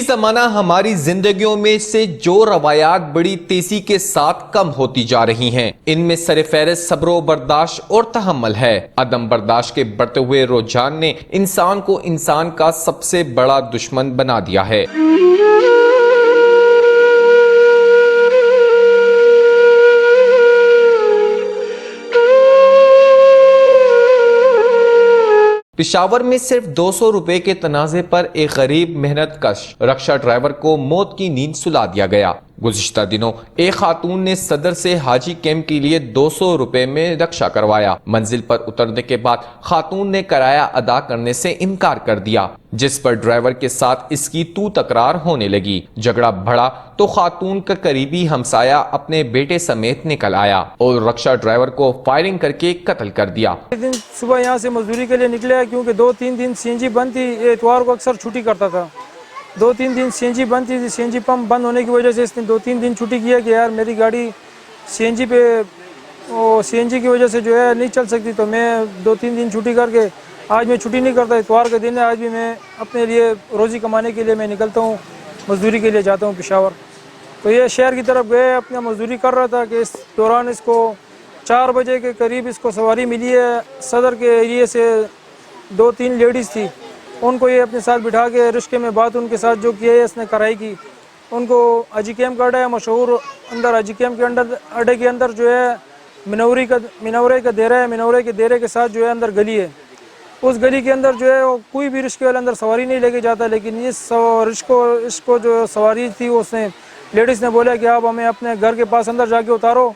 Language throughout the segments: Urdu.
زمانہ ہماری زندگیوں میں سے جو روایات بڑی تیزی کے ساتھ کم ہوتی جا رہی ہیں، ان میں سرفہرست صبر و برداشت اور تحمل ہے۔ عدم برداشت کے بڑھتے ہوئے رجحان نے انسان کو انسان کا سب سے بڑا دشمن بنا دیا ہے۔ پشاور میں صرف 200 روپے کے تنازع پر ایک غریب محنت کش رکشہ ڈرائیور کو موت کی نیند سلا دیا گیا۔ گزشتہ دنوں ایک خاتون نے صدر سے حاجی کیمپ کے لیے 200 روپے میں رکشہ کروایا۔ منزل پر اترنے کے بعد خاتون نے کرایہ ادا کرنے سے انکار کر دیا، جس پر ڈرائیور کے ساتھ اس کی تو تکرار ہونے لگی۔ جھگڑا بڑھا تو خاتون کا قریبی ہمسایہ اپنے بیٹے سمیت نکل آیا اور رکشہ ڈرائیور کو فائرنگ کر کے قتل کر دیا۔ ایک دن صبح یہاں سے مزدوری کے لیے نکلے کیونکہ 2-3 دن سی این جی بند تھی، اتوار کو اکثر چھٹی کرتا تھا۔ 2-3 دن سی این جی بند تھی، سی این جی پمپ بند ہونے کی وجہ سے اس نے 2-3 دن چھٹی کیا کہ یار میری گاڑی سی این جی پہ سی این جی کی وجہ سے جو ہے نہیں چل سکتی، تو میں 2-3 دن چھٹی کر کے آج میں چھٹی نہیں کرتا، اتوار کا دن ہے، آج بھی میں اپنے لیے روزی کمانے کے لیے میں نکلتا ہوں، مزدوری کے لیے جاتا ہوں پشاور۔ تو یہ شہر کی طرف گئے، اپنا مزدوری کر رہا تھا کہ اس دوران اس کو 4 بجے کے قریب اس کو سواری ملی ہے صدر کے ایریے سے، 2-3 لیڈیز تھی، ان کو یہ اپنے ساتھ بٹھا کے رشتے میں بات ان کے ساتھ جو کیا ہے اس نے کرائی کی، ان کو حاجی کیمپ کا اڈا ہے مشہور، اندر حاجی کیمپ کے اڈے کے اندر جو ہے منورے کا دیرہ ہے، منورے کے دیرے کے ساتھ جو ہے اندر گلی ہے، اس گلی کے اندر جو ہے کوئی بھی رشکے والا اندر سواری نہیں لے کے جاتا، لیکن اس کو جو سواری تھی اس نے لیڈیز نے بولا کہ آپ ہمیں اپنے گھر کے پاس اندر جا کے اتارو،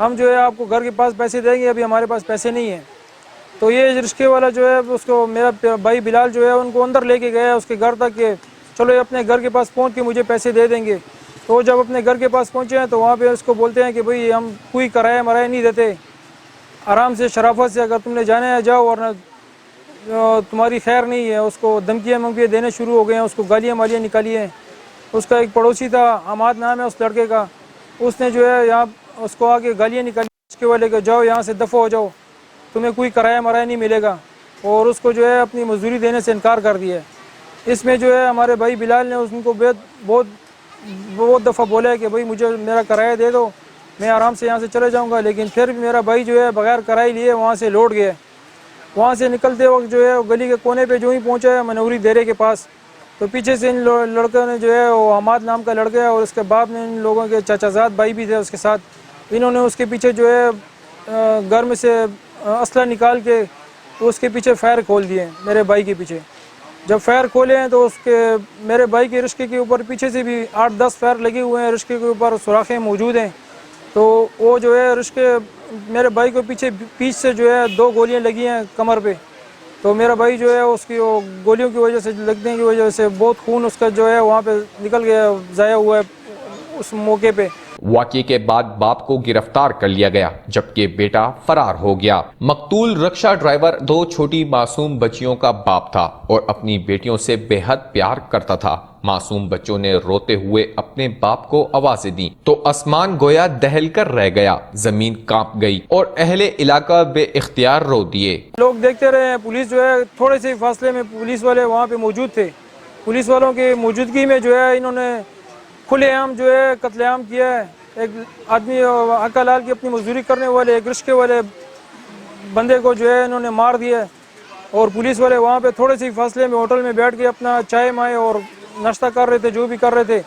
ہم جو ہے آپ کو گھر کے پاس پیسے دیں گے، ابھی ہمارے پاس پیسے نہیں ہیں۔ تو یہ رشکے والا جو ہے اس کو میرا بھائی بلال جو ہے ان کو اندر لے کے گیا اس کے گھر تک کہ چلو یہ اپنے گھر کے پاس پہنچ کے مجھے پیسے دے دیں گے۔ تو جب اپنے گھر کے پاس پہنچے ہیں تو وہاں پہ اس کو بولتے ہیں کہ بھئی ہم کوئی کرایہ مرایہ نہیں دیتے، آرام سے شرافت سے اگر تم نے جانا ہے جاؤ، ورنہ تمہاری خیر نہیں ہے۔ اس کو دھمکیاں دینے شروع ہو گئے ہیں، اس کو گالیاں مالیاں نکالی ہیں۔ اس کا ایک پڑوسی تھا، حماد نام ہے اس لڑکے کا، اس نے جو ہے یہاں اس کو آگے گالیاں نکالی اس کے والے کہ جاؤ یہاں سے دفع ہو جاؤ، تمہیں کوئی کرایہ مرایہ نہیں ملے گا، اور اس کو جو ہے اپنی مزدوری دینے سے انکار کر دیا ہے۔ اس میں جو ہے ہمارے بھائی بلال نے ان کو بہت دفعہ بولا ہے کہ بھائی مجھے میرا کرایہ دے دو، میں آرام سے یہاں سے چلے جاؤں گا، لیکن پھر بھی میرا بھائی جو ہے بغیر کرایہ لیے وہاں سے لوٹ گیا۔ وہاں سے نکلتے وقت جو ہے گلی کے کونے پہ جو ہی پہنچا ہے منوری دیرے کے پاس، تو پیچھے سے ان لڑکوں نے جو ہے وہ حماد نام کا لڑکا ہے اور اس کے باپ نے ان لوگوں کے چچا زاد بھائی بھی تھے اس کے ساتھ، انہوں نے اس کے پیچھے جو ہے گھر میں سے اسلحہ نکال کے اس کے پیچھے فائر کھول دیے میرے بھائی کے پیچھے۔ جب فائر کھولے ہیں تو میرے بھائی کے رشکے کے اوپر پیچھے سے بھی 8-10 فائر لگے ہوئے ہیں، رشکے کے اوپر سوراخیں موجود ہیں۔ تو وہ جو ہے رشکے میرے بھائی کو پیچھ سے جو ہے 2 گولیاں لگی ہیں کمر پہ، تو میرا بھائی جو ہے اس کی وہ گولیوں کی وجہ سے لگنے کی وجہ سے بہت خون اس کا جو ہے وہاں پہ نکل گیا، ضائع ہوا ہے اس موقع پہ۔ واقعے کے بعد باپ کو گرفتار کر لیا گیا جبکہ بیٹا فرار ہو گیا۔ مقتول رکشہ ڈرائیور 2 چھوٹی معصوم بچیوں کا باپ تھا اور اپنی بیٹیوں سے بے حد پیار کرتا تھا۔ معصوم بچوں نے روتے ہوئے اپنے باپ کو آوازیں دیں تو آسمان گویا دہل کر رہ گیا، زمین کانپ گئی اور اہل علاقہ بے اختیار رو دیے۔ لوگ دیکھتے رہے، پولیس جو ہے تھوڑے سے فاصلے میں پولیس والے وہاں پہ موجود تھے، پولیس والوں کی موجودگی میں جو ہے انہوں نے کھلے عام جو ہے قتل عام کیا ہے۔ ایک آدمی حقا لال کی اپنی مزدوری کرنے والے ایک رشکے والے بندے کو جو ہے انہوں نے مار دیا، اور پولیس والے وہاں پہ تھوڑے سے فاصلے میں ہوٹل میں بیٹھ کے اپنا چائے مائے اور ناشتہ کر رہے تھے، جو بھی کر رہے تھے،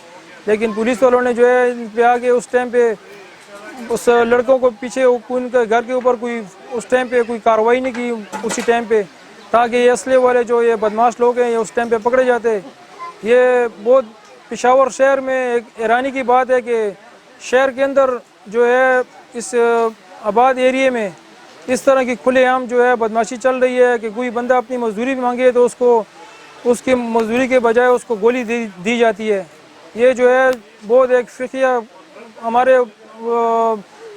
لیکن پولیس والوں نے جو ہے ان پہ آگے اس ٹائم پہ اس لڑکوں کو پیچھے ان کے گھر کے اوپر کوئی اس ٹائم پہ کوئی کارروائی نہیں کی اسی ٹائم پہ، تاکہ یہ اسلحے والے جو یہ بدماش لوگ ہیں یہ اس ٹائم پہ پکڑے جاتے۔ یہ بہت پشاور شہر میں ایک حیرانی کی بات ہے کہ شہر کے اندر جو ہے اس آباد ایریے میں اس طرح کی کھلے عام جو ہے بدماشی چل رہی ہے کہ کوئی بندہ اپنی مزدوری مانگے تو اس کی مزدوری کے بجائے اس کو گولی دی جاتی ہے۔ یہ جو ہے بہت ایک فقیہ ہمارے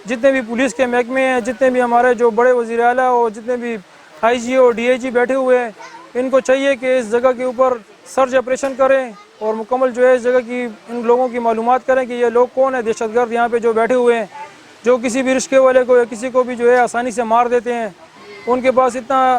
جتنے بھی پولیس کے محکمے ہیں، جتنے بھی ہمارے جو بڑے وزیر اعلیٰ اور جتنے بھی آئی جی اور ڈی آئی جی بیٹھے ہوئے ہیں، ان کو چاہیے کہ اس جگہ کے اوپر سرچ آپریشن کریں اور مکمل جو ہے اس جگہ کی ان لوگوں کی معلومات کریں کہ یہ لوگ کون ہیں دہشت گرد یہاں پہ جو بیٹھے ہوئے ہیں، جو کسی بھی رشکے والے کو یا کسی کو بھی جو ہے آسانی سے مار دیتے ہیں۔ ان کے پاس اتنا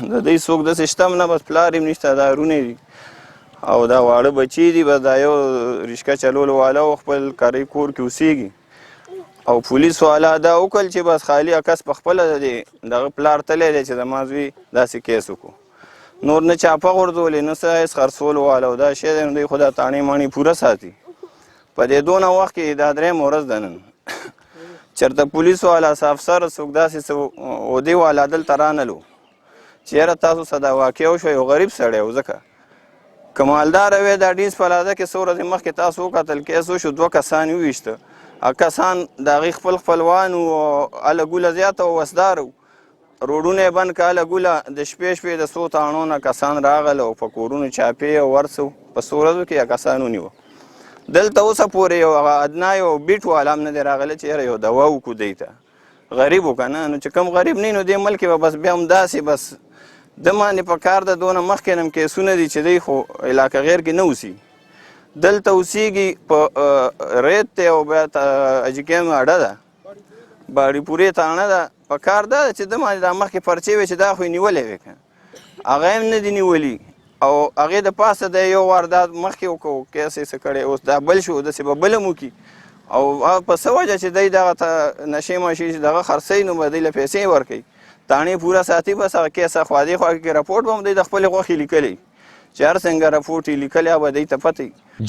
د څوک د سیستم نه بس پلار هم نشته، دا رونه دي او دا واړه بچي دي، بس دا یو رشکه چلولو والا او خپل کاري کور کې اوسېږي، او پولیس والا دا وکړل چې بس خالي عکس په خپله دغه پلار تللی دی چې زما زوی داسې کیس وکړو، نور نه چاپه غورځولې نه څه هېڅ خرڅولو والا او دا شی دی نو دوی خو دا تاڼې ماڼې پوره ساتي. په دې دونه وخت کې دا 3 ورځ ده نن چېرته پولیس والا څه افسر څوک داسې څه عهدې والا دلته رانلو چې یاره تاسو څه دا واقع وشوه، یو غریب سړی و، ځکه که مالداره وی دا ډیز پلاده کې څو ورځې مخکې تاسو وکتل کیس وشو، 2 کسان یې وویشته، هغه کسان د هغې خپلوان و، هله ګوله زیاته و، وسدار و، روډونه یې بند که، هله ګوله د شپې د 100 تاڼو نه کسان راغله او په کورونو چاپې او ورڅو په 100 ورځو کې هغه کسان ونیوه. دلته اوسه پورې یو هغه ادنا یو بیټ والا هم نه دی راغلی چې یاره یو دوا وکړو دی ته، غریب و که نه، نو چې کوم غریب نه نو دې ملک به بس بیا هم داسې بس د باندې په کار ده. دونه مخکې هم کیسونه دي چې دی خو علاقه غیر کې نه اوسي، دلته اوسېږي په ریت دی او بیا اجکیم اډه ده، باړي پورې تاڼه ده. په کار ده چې د باندې دا مخکې پرچې وې چې دا خو یې نیولی وې که هغه هم نه دي نیولي، او هغې د پاسه د یو واردات مخکې وکړو کیس یې څه کړی، اوس دا بل شو، داسې به بل هم وکړي، او په څه وجه چې دی دغه نشې مشې دغه خرڅوي نو به دی له پیسې ورکوي، تاڼې پوره ساتي، بس هغه کیس خوا دې خوا کې رپورټ به هم دی د خپلې غوښې لیکلی چې هر څنګه رپورټ یې لیکلی به دی ته پته.